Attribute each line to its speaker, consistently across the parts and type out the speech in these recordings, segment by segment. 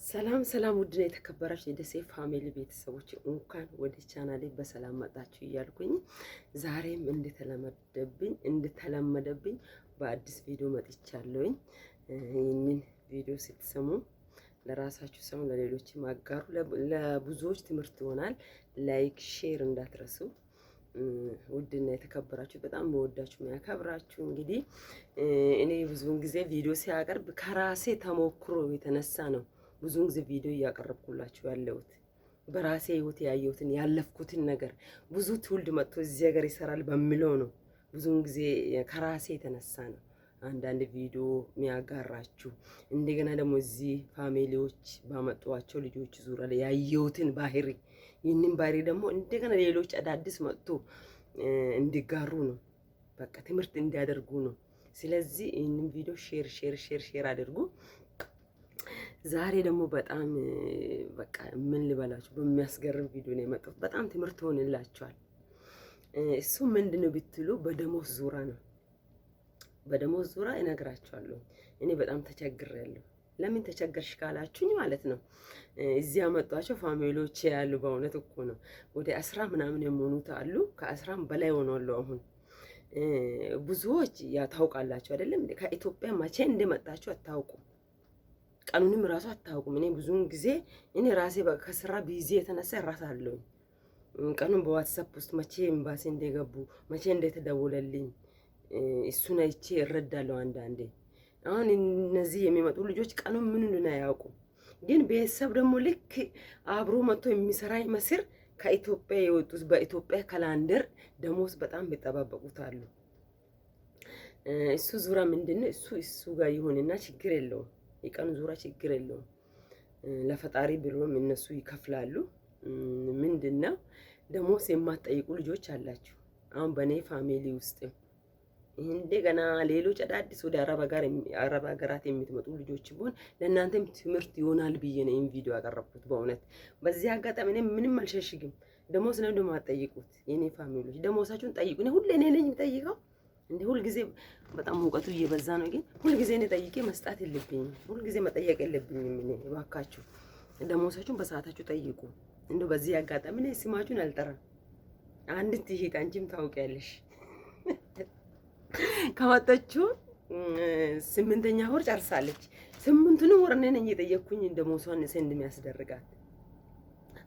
Speaker 1: ሰላም ሰላም ውድና የተከበራችሁ የደሴ ፋሚሊ ቤተሰቦች እንኳን ወደ ቻናሌ በሰላም መጣችሁ እያልኩኝ ዛሬም እንደተለመደብኝ በአዲስ ቪዲዮ መጥቻለሁኝ። ይህንን ቪዲዮ ስትሰሙ ለራሳችሁ ሰሙ፣ ለሌሎችም አጋሩ። ለብዙዎች ትምህርት ይሆናል። ላይክ ሼር እንዳትረሱ። ውድና የተከበራችሁ በጣም መወዳችሁ የሚያከብራችሁ እንግዲህ እኔ ብዙውን ጊዜ ቪዲዮ ሲያቀርብ ከራሴ ተሞክሮ የተነሳ ነው። ብዙውን ጊዜ ቪዲዮ እያቀረብኩላችሁ ያለሁት በራሴ ህይወት ያየሁትን ያለፍኩትን ነገር ብዙ ትውልድ መጥቶ እዚህ ሀገር ይሰራል በሚለው ነው። ብዙውን ጊዜ ከራሴ የተነሳ ነው አንዳንድ ቪዲዮ የሚያጋራችሁ። እንደገና ደግሞ እዚህ ፋሚሊዎች ባመጧቸው ልጆች ዙሪያ ላይ ያየሁትን ባህሪ፣ ይህንን ባህሪ ደግሞ እንደገና ሌሎች አዳዲስ መጥቶ እንዲጋሩ ነው። በቃ ትምህርት እንዲያደርጉ ነው። ስለዚህ ይህንን ቪዲዮ ሼር አድርጉ። ዛሬ ደግሞ በጣም በቃ ምን ልበላችሁ በሚያስገርም ቪዲዮ ነው የመጣሁት። በጣም ትምህርት ሆንላችኋል። እሱ ምንድነው ብትሉ በደሞዝ ዙሪያ ነው። በደሞዝ ዙሪያ እነግራችኋለሁ። እኔ በጣም ተቸግሬያለሁ። ለምን ተቸገርሽ ካላችሁኝ ማለት ነው እዚህ ያመጧቸው ፋሚሊዎች ያሉ በእውነት እኮ ነው ወደ 10 ምናምን የሚሆኑት አሉ። ከ10 በላይ ሆነዋል። አሁን ብዙዎች ያ ታውቃላችሁ አይደለም? ከኢትዮጵያ መቼ እንደመጣችሁ አታውቁም። ቀኑንም ራሱ አታውቁም። እኔ ብዙውን ጊዜ እኔ ራሴ ከስራ ቢዚ የተነሳ እራሳለሁ። ቀኑን በዋትስአፕ ውስጥ መቼ ኤምባሲ እንደገቡ መቼ እንደተደወለልኝ እሱን አይቼ እረዳለሁ። አንዳንዴ አሁን እነዚህ የሚመጡ ልጆች ቀኑን ምን እንደሆነ አያውቁም። ግን ቤተሰብ ደግሞ ልክ አብሮ መጥቶ የሚሰራ ይመስል ከኢትዮጵያ የወጡት በኢትዮጵያ ካላንደር ደሞዝ በጣም ቢጠባበቁት አሉ። እሱ ዙራ ምንድነው እሱ ጋር ይሁንና ችግር የለውም። የቀኑ ዙሪያ ችግር የለውም። ለፈጣሪ ብሎም እነሱ ይከፍላሉ። ምንድነው ደሞዝ የማትጠይቁ ልጆች አላችሁ። አሁን በኔ ፋሚሊ ውስጥ እንደገና ሌሎች አዳዲስ ወደ አረብ ሀገራት የምትመጡ ልጆች ቢሆን ለእናንተም ትምህርት ይሆናል ብዬ ነው ይህን ቪዲዮ ያቀረብኩት። በእውነት በዚህ አጋጣሚ እኔ ምንም አልሸሽግም። ደሞዝ ነው ደግሞ አትጠይቁት። የኔ ፋሚሊዎች ደሞዛችሁን ጠይቁ። እኔ ሁሌ እኔ ነኝ የምጠይቀው። እንደ ሁልጊዜ በጣም ሙቀቱ እየበዛ ነው። ግን ሁልጊዜ እኔ ጠይቄ መስጣት የለብኝም። ሁልጊዜ መጠየቅ የለብኝም። እኔ እባካችሁ ደሞዛችሁን በሰዓታችሁ ጠይቁ። እንደው በዚህ አጋጣሚ እኔ ስማችሁን አልጠራም። አንዲት ትሂድ አንቺም ታውቂያለሽ ከወጣችሁ 8ኛ ወር ጨርሳለች። 8ቱንም ወር እኔ ነኝ የጠየቅኩኝ ደሞዟን ሰንድ የሚያስደርጋት።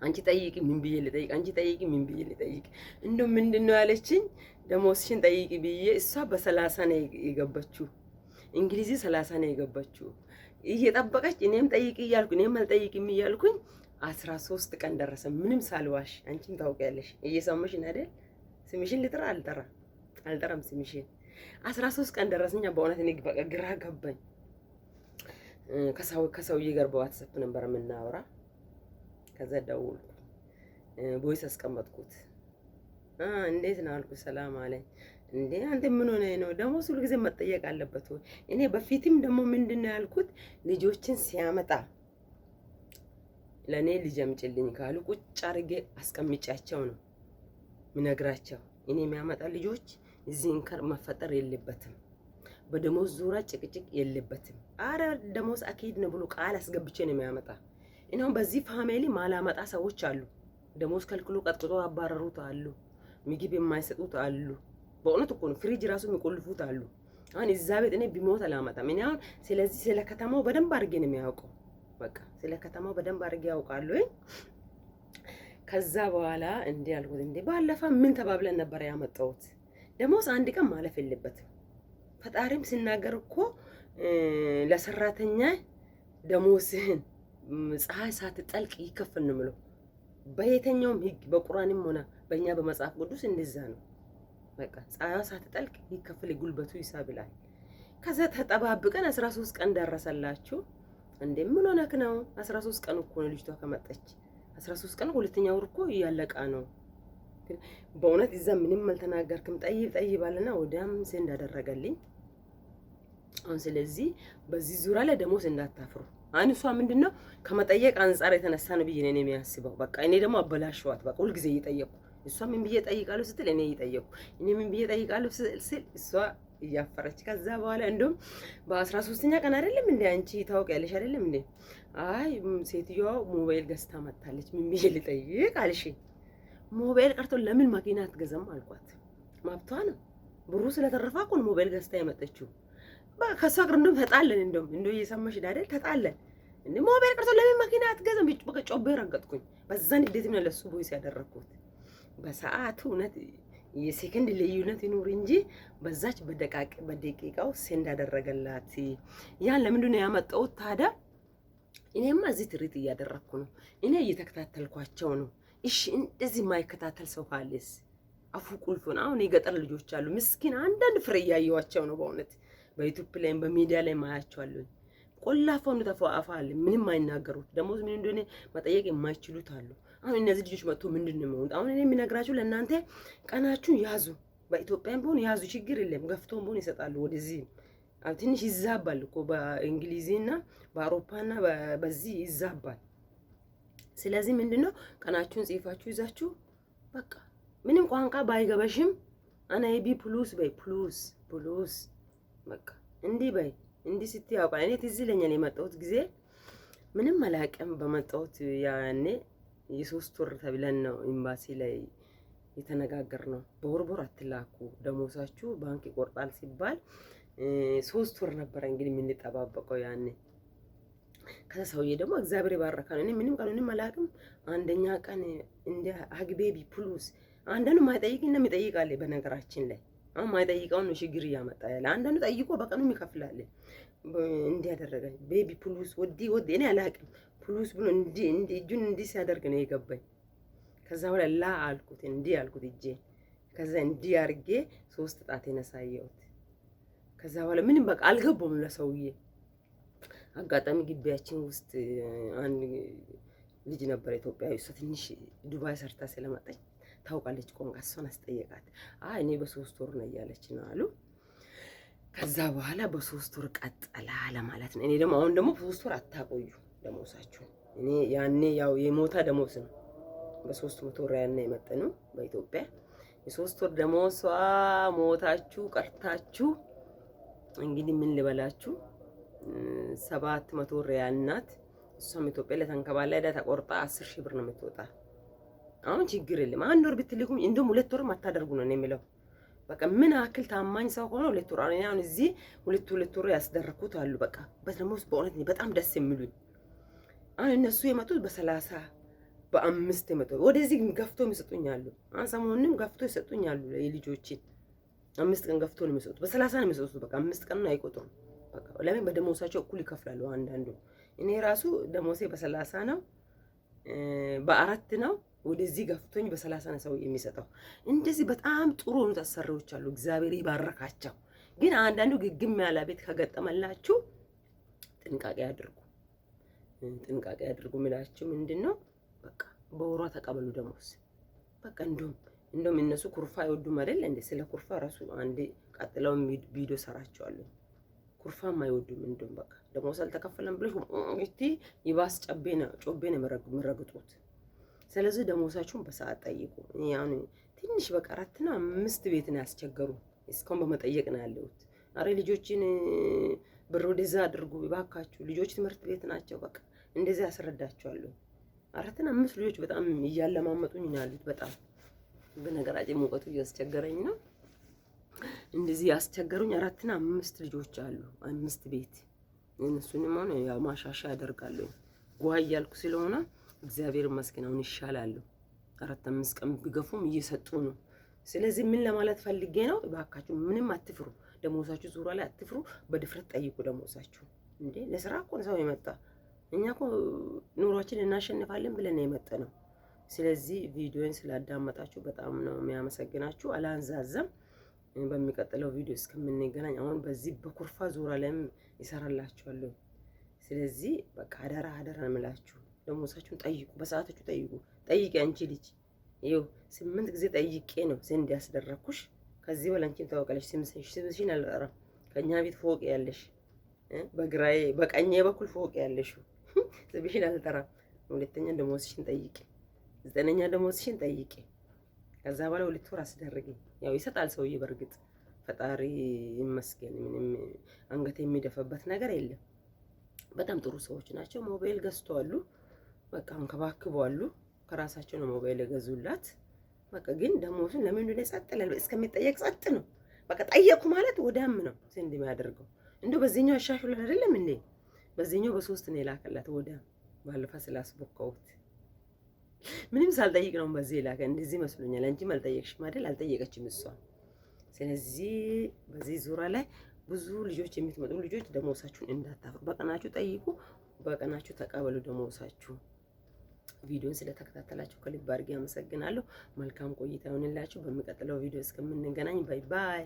Speaker 1: አንቺ ጠይቂ ምን ብዬ ልጠይቅ? አንቺ ጠይቂ ምን ብዬ ልጠይቅ? እንደው ምንድነው ያለችኝ? ደሞዝሽን ጠይቂ ብዬ እሷ በ30 ነው የገባችው። እንግሊዝ 30 ነው የገባችው። እየጠበቀች እኔም ጠይቂ እያልኩ እኔም አልጠይቅም እያልኩኝ 13 ቀን ደረሰ። ምንም ሳልዋሽ። አንቺም ታውቂያለሽ። እየሰማሽ አይደል? ስምሽን ልጥራ አልጠራም ስምሽን። 13 ቀን ደረሰኛ። በእውነት እኔ በቃ ግራ ገባኝ። ከሰውዬ ጋር በዋትስአፕ ነበር የምናወራ። ከዛ ደውልኩ፣ ቦይስ አስቀመጥኩት። እንዴት ነው አልኩ። ሰላም አለኝ። እንዴ አንተ ምን ሆነ ነው? ደሞዝ ሁሉ ጊዜ መጠየቅ አለበት ወይ? እኔ በፊትም ደግሞ ምንድነው ያልኩት ልጆችን ሲያመጣ ለኔ ልጅ አምጪልኝ ካሉ ቁጭ አድርጌ አስቀምጫቸው ነው ምነግራቸው። እኔ የሚያመጣ ልጆች እዚህ እንከር መፈጠር የለበትም። በደሞዝ ዙሪያ ጭቅጭቅ የለበትም። አረ ደሞዝ አኪድ ነው ብሎ ቃል አስገብቼ ነው የሚያመጣ። እናም በዚህ ፋሚሊ ማላመጣ ሰዎች አሉ። ደሞዝ ከልክሎ ቀጥቅጦ አባረሩት አሉ። ምግብ የማይሰጡት አሉ። በእውነት እኮ ነው። ፍሪጅ ራሱ የሚቆልፉት አሉ። አሁን እዛ ቤት እኔ ቢሞት አላመጣም። እኔ አሁን ስለዚህ ስለ ከተማው በደንብ አድርጌ ነው የሚያውቀው። በቃ ስለ ከተማው በደንብ አድርጌ ያውቃለሁ። ከዛ በኋላ እንዴ አልኩት፣ እንዴ ባለፈ ምን ተባብለን ነበር ያመጣሁት? ደሞዝ አንድ ቀን ማለፍ የለበትም። ፈጣሪም ሲናገር እኮ ለሰራተኛ ደሞዝህን ፀሐይ ሳትጠልቅ ይከፈል ነው የምለው። በየትኛውም ህግ በቁርአንም ሆነ በእኛ በመጽሐፍ ቅዱስ እንደዛ ነው። በቃ ፀሐይ ሳትጠልቅ ይከፈል ጉልበቱ ይሳብላል። ከዛ ተጠባብቀን 13 ቀን ደረሰላችሁ። እንዴ ምን ሆነክ ነው? 13 ቀን እኮ ነው ልጅቷ ከመጣች 13 ቀን ሁለተኛ ወር እኮ እያለቃ ነው። በእውነት እዛ ምንም አልተናገርክም። ጠይባልና ወዲያም ዘንድ አደረገልኝ። አሁን ስለዚህ በዚህ ዙሪያ ላይ ደሞዝ እንዳታፍሩ። አንሷ ምንድነው ከመጠየቅ አንፃር የተነሳ ነው ብዬ ነው የሚያስበው። በቃ እኔ ደግሞ አበላሽዋት። በቃ ሁሉ ጊዜ እየጠየቁ እሷ ምን ብዬ ጠይቃለሁ ስትል እኔ እየጠየቁ እኔ ምን ብዬ ጠይቃለሁ ስል እሷ እያፈረች ከዛ በኋላ እንደውም በ13ኛ ቀን አይደለም እንዴ አንቺ ታውቂያለሽ አይደለም እንዴ? አይ ሴትዮዋ ሞባይል ገዝታ መጣለች ምን ብዬ ልጠይቅ አልሽ። ሞባይል ቀርቶ ለምን መኪና አትገዛም አልኳት። መብቷ ነው። ብሩ ስለተረፋ እኮ ነው ሞባይል ገዝታ የመጣችው። ከሷ ጋር እንደውም ተጣለን። እንደው እየሰማሽ አይደል? ተጣለን እንዴ ሞባይል ቀርቶ ለምን መኪና አትገዛም? በቃ ጮቤ ረገጥኩኝ። በዛን እንዴት ነው ለሱ ቦይስ ያደረኩት። በሰዓቱ እውነት የሴከንድ ልዩነት ይኑር እንጂ በዛች በደቂቃው ሴንድ አደረገላት። ያን ለምንድን ነው ያመጣሁት ታዲያ? እኔማ እዚህ ትርኢት እያደረኩ ነው። እኔ እየተከታተልኳቸው ነው። እሺ እንደዚህ የማይከታተል ሰው ካለስ አፉ ቁልፍ ነው። አሁን የገጠር ልጆች አሉ ምስኪን፣ አንዳንድ ፍሬ እያየኋቸው ነው በእውነት በዩቲዩብ ላይ በሚዲያ ላይ ማያቸዋለሁ። ቆላፋውን ተፋአፋል ምንም አይናገሩት። ደሞዝ ምን እንደሆነ መጠየቅ የማይችሉት አሉ። አሁን እነዚህ ልጆች መጥቶ ምንድን ነው የሚሆኑት? አሁን እኔ የሚነግራችሁ ለእናንተ ቀናችሁን ያዙ። በኢትዮጵያም ቢሆን ያዙ፣ ችግር የለም። ገፍቶም ቢሆን ይሰጣሉ። ወደዚህ ትንሽ ይዛባል እኮ በእንግሊዝና በአውሮፓና በዚህ ይዛባል። ስለዚህ ምንድነው ቀናችሁን ጽፋችሁ ይዛችሁ በቃ ምንም ቋንቋ ባይገበሽም አናይቢ ፕሉስ በይ ፕሉስ በቃ እንዲህ በይ እንዲህ ስትይ ያውቃል። እኔ ትዝ ይለኛል የመጣሁት ጊዜ ምንም አላውቅም። በመጣሁት ያኔ የ3 ወር ተብለን ነው ኤምባሲ ላይ የተነጋገርነው። በወር አትላኩ ደሞሳችሁ ባንክ ይቆርጣል ሲባል 3 ወር ነበረ እንግዲህ የምንጠባበቀው ያኔ። ከዛ ሰውዬ ደግሞ እግዚአብሔር ይባረካል። እኔ ምንም ቀኑንም አላውቅም። አንደኛ ቀን እንደ አግቤቢ ፕሉስ አንዳንዱ ማይጠይቅና የሚጠይቃል። በነገራችን ላይ አሁን ማይጠይቀውን ነው ችግር እያመጣ ያለ። አንዳንዱ ጠይቆ በቀኑም ይከፍላል። እንዲህ ያደረገ ቤቢ ፕሉስ ወዲ እኔ አላውቅም። ፕሉስ ብሎ እንዲህ እጁን እንዲህ ሲያደርግ ነው የገባኝ። ከዛ በኋላ ላ አልኩት እንዲህ አልኩት እጄን። ከዛ እንዲህ አድርጌ 3 ጣቴን አሳየሁት። ከዛ በኋላ ምንም በቃ አልገባውም ለሰውዬ። አጋጣሚ ግቢያችን ውስጥ አንድ ልጅ ነበር ኢትዮጵያዊ። እሷ ትንሽ ዱባይ ሰርታ ስለመጣች ታውቃለች ቋንቋ። እሷን አስጠየቃት። አይ እኔ በ3 ወር ነው እያለች ነው አሉ። ከዛ በኋላ በ3 ወር ቀጠላ ለማለት ነው። እኔ ደግሞ አሁን ደግሞ በ3 ወር አታቆዩ ደሞሳችሁ። እኔ ያኔ ያው የሞታ ደሞዝ ነው በ300 ወር ያኔ የመጣነው በኢትዮጵያ የ3 ወር ደሞዟ ሞታችሁ ቀርታችሁ እንግዲህ ምን ልበላችሁ 700 ሪያል ናት። እሷም ኢትዮጵያ ለተንከባላ ሄዳ ተቆርጣ 10,000 ብር ነው የምትወጣ። አሁን ችግር የለም 1 ወር ብትልኩም እንደውም 2 ወር አታደርጉ ነው የሚለው። በቃ ምን አክል ታማኝ ሰው ሆኖ 2 ወር አሁን እዚህ 2 ወር ያስደረኩት አሉ። በቃ በደሞዝ በእውነት በጣም ደስ የሚሉኝ አሁን እነሱ የመጡት በ30 በ5 የመጡት ወደዚህ ገፍቶ ይሰጡኛሉ። አሁን ሰሞኑንም ገፍቶ ይሰጡኛሉ። የልጆችን 5 ቀን ገፍቶ ነው የሚሰጡት። በ30 ነው የሚሰጡት። በቃ 5 ቀን ነው አይቆጥሩም። በቃ ለምን በደሞሳቸው እኩል ይከፍላሉ። አንዳንዱ እኔ ራሱ ደሞሴ በ30 ነው በ4 ነው ወደዚህ ገፍቶኝ በ30 ነው ሰው የሚሰጠው። እንደዚህ በጣም ጥሩ ነው ተሰሪዎች አሉ። እግዚአብሔር ይባረካቸው። ግን አንዳንዱ ግግም ያለ ቤት ከገጠመላችሁ ጥንቃቄ አድርጉ። ጥንቃቄ አድርጉ የሚላችሁ ምንድነው? በቃ በወሯ ተቀበሉ ደሞዝ። በቃ እንደውም እነሱ ኩርፋ አይወዱም አይደል እንዴ? ስለ ኩርፋ ራሱ አንዴ ቀጥለው ቪዲዮ ሰራቸዋለሁ። ኩርፋም አይወዱም። እንደውም በቃ ደሞዝ አልተከፈለም ብለሽ እንግዲ ይባስ ጮቤ ነው የሚረግጡት። ስለዚህ ደሞዛችሁን በሰዓት ጠይቁ። እኔ አሁን ትንሽ በቃ 4 እና 5 ቤት ነው ያስቸገሩ። እስካሁን በመጠየቅ ነው ያለሁት። አሬ ልጆችን ብር ወደዛ አድርጉ ይባካችሁ፣ ልጆች ትምህርት ቤት ናቸው። በቃ እንደዚህ ያስረዳቸዋለሁ። 4 እና 5 ልጆች በጣም እያለማመጡኝ ነው ያሉት። በጣም በነገራችን ሙቀቱ እያስቸገረኝ ነው። እንደዚህ ያስቸገሩኝ 4 እና 5 ልጆች አሉ። 5 ቤት እነሱንም አሁን ያው ማሻሻ ያደርጋለሁ። ጓ እያልኩ ስለሆነ እግዚአብሔር ይመስገን አሁን ይሻላሉ። 4-5 ቀን ቢገፉም እየሰጡ ነው። ስለዚህ ምን ለማለት ፈልጌ ነው? እባካችሁ ምንም አትፍሩ። ደሞዛችሁ ዙሪያ ላይ አትፍሩ። በድፍረት ጠይቁ ደሞዛችሁ። እንዴ ለስራ እኮ ሰው የመጣ እኛ እኮ ኑሯችን እናሸንፋለን ብለን ነው የመጣ ነው። ስለዚህ ቪዲዮን ስላዳመጣችሁ በጣም ነው የሚያመሰግናችሁ። አላንዛዛም። በሚቀጥለው ቪዲዮ እስከምንገናኝ አሁን በዚህ በኩርፋ ዙሪያ ላይም ይሰራላችኋለሁ። ስለዚህ በቃ አደራ እምላችሁ ደሞዛችሁን ጠይቁ፣ በሰዓታችሁ ጠይቁ። ጠይቂ አንቺ ልጅ ይኸው 8 ጊዜ ጠይቄ ነው ዘንድ ያስደረኩሽ። ከዚህ በላይ አንቺን ታወቀለሽ። ስምሽን አልጠራም። ከኛ ቤት ፎቅ ያለሽ በግራዬ በቀኜ በኩል ፎቅ ያለሽ ስምሽን አልጠራም። ሁለተኛ ደሞዝሽን ጠይቂ፣ 9ኛ ደሞዝሽን ጠይቂ። ከዛ በኋላ 2 ወር አስደርጊ። ያው ይሰጣል ሰውዬ። በርግጥ ፈጣሪ ይመስገን። ምንም አንገት የሚደፈበት ነገር የለም። በጣም ጥሩ ሰዎች ናቸው። ሞባይል ገዝተዋሉ። በቃ አንከባክበዋሉ። ከራሳቸው ነው ሞባይል የገዙላት። በቃ ግን ደሞዙን ለምን እንደሆነ ጸጥ ይላል። እስከሚጠየቅ ጸጥ ነው። በቃ ጠየቁ ማለት ወዳም ነው ዘንድ የሚያደርገው። እንደው በዚህኛው አሻሽሏል አይደለም እንዴ? በዚህኛው በሶስት ነው የላከላት ወዳም። ባለፈ ስላስቦካውት ምንም ሳልጠይቅ ነው በዚህ ላከ። እንደዚህ መስሎኛል። አንቺም አልጠየቅሽም አይደል? አልጠየቀችም እሷ። ስለዚህ በዚህ ዙሪያ ላይ ብዙ ልጆች የምትመጡ ልጆች ደሞሳችሁን እንዳታፍሩ። በቀናችሁ ጠይቁ፣ በቀናችሁ ተቀበሉ ደሞሳችሁ። ቪዲዮን ስለተከታተላችሁ ከልብ አድርጌ አመሰግናለሁ። መልካም ቆይታ ይሁንላችሁ። በሚቀጥለው ቪዲዮ እስከምንገናኝ ባይ ባይ።